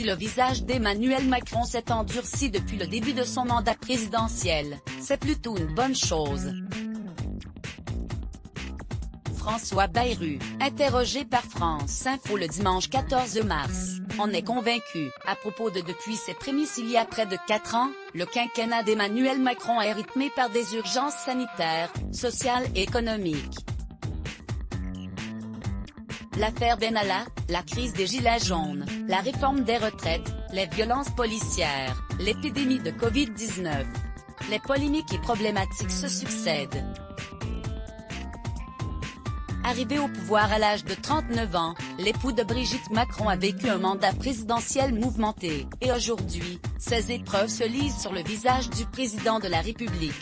le visage d'Emmanuel Macron s'est endurci depuis le début de son mandat présidentiel, c'est plutôt une bonne chose. François Bayrou, interrogé par France Info le dimanche 14 mars, en est convaincu. À propos de depuis ses prémices il y a près de 4 ans, le quinquennat d'Emmanuel Macron est rythmé par des urgences sanitaires, sociales et économiques. L'affaire Benalla, la crise des gilets jaunes, la réforme des retraites, les violences policières, l'épidémie de Covid-19. Les polémiques et problématiques se succèdent. Arrivé au pouvoir à l'âge de 39 ans, l'époux de Brigitte Macron a vécu un mandat présidentiel mouvementé, et aujourd'hui, ces épreuves se lisent sur le visage du président de la République.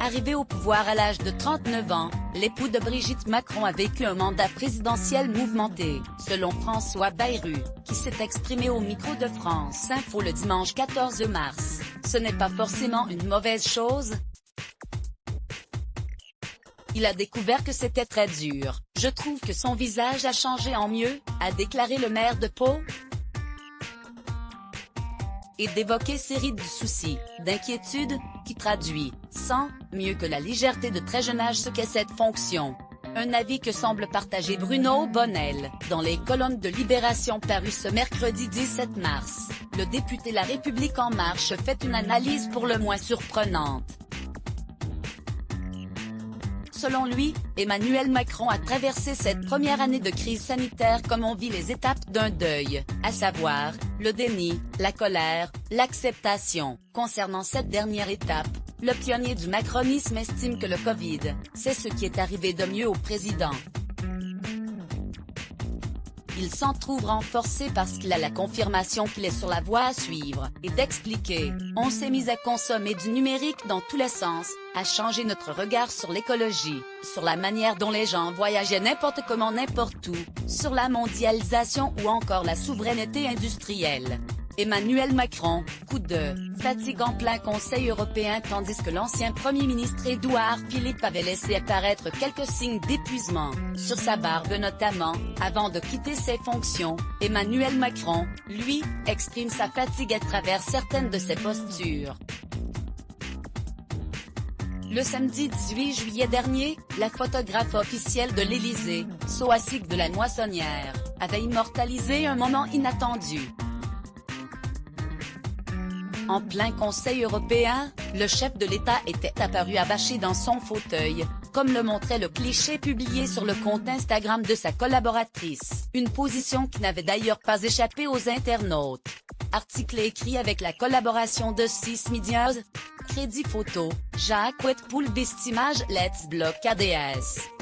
Arrivé au pouvoir à l'âge de 39 ans, l'époux de Brigitte Macron a vécu un mandat présidentiel mouvementé, selon François Bayrou, qui s'est exprimé au micro de France Info le dimanche 14 mars. Ce n'est pas forcément une mauvaise chose. Il a découvert que c'était très dur. Je trouve que son visage a changé en mieux, a déclaré le maire de Pau. Et d'évoquer série de soucis, d'inquiétudes, qui traduit, sans mieux que la légèreté de très jeune âge ce qu'est cette fonction. Un avis que semble partager Bruno Bonnell, dans les colonnes de Libération parues ce mercredi 17 mars. Le député La République En Marche fait une analyse pour le moins surprenante. Selon lui, Emmanuel Macron a traversé cette première année de crise sanitaire comme on vit les étapes d'un deuil, à savoir, le déni, la colère, l'acceptation. Concernant cette dernière étape, le pionnier du macronisme estime que le Covid, c'est ce qui est arrivé de mieux au président. Il s'en trouve renforcé parce qu'il a la confirmation qu'il est sur la voie à suivre, et d'expliquer, on s'est mis à consommer du numérique dans tous les sens, à changer notre regard sur l'écologie, sur la manière dont les gens voyageaient n'importe comment n'importe où, sur la mondialisation ou encore la souveraineté industrielle. Emmanuel Macron, coup de fatigue en plein Conseil européen tandis que l'ancien Premier ministre Édouard Philippe avait laissé apparaître quelques signes d'épuisement, sur sa barbe notamment, avant de quitter ses fonctions. Emmanuel Macron, lui, exprime sa fatigue à travers certaines de ses postures. Le samedi 18 juillet dernier, la photographe officielle de l'Élysée, Sohasik de la Moissonnière, avait immortalisé un moment inattendu. En plein Conseil européen, le chef de l'État était apparu abaché dans son fauteuil, comme le montrait le cliché publié sur le compte Instagram de sa collaboratrice, une position qui n'avait d'ailleurs pas échappé aux internautes. Article écrit avec la collaboration de 6 Medias. Crédit photo, Jacques Wetpoul Bestimage Let's Block ADS.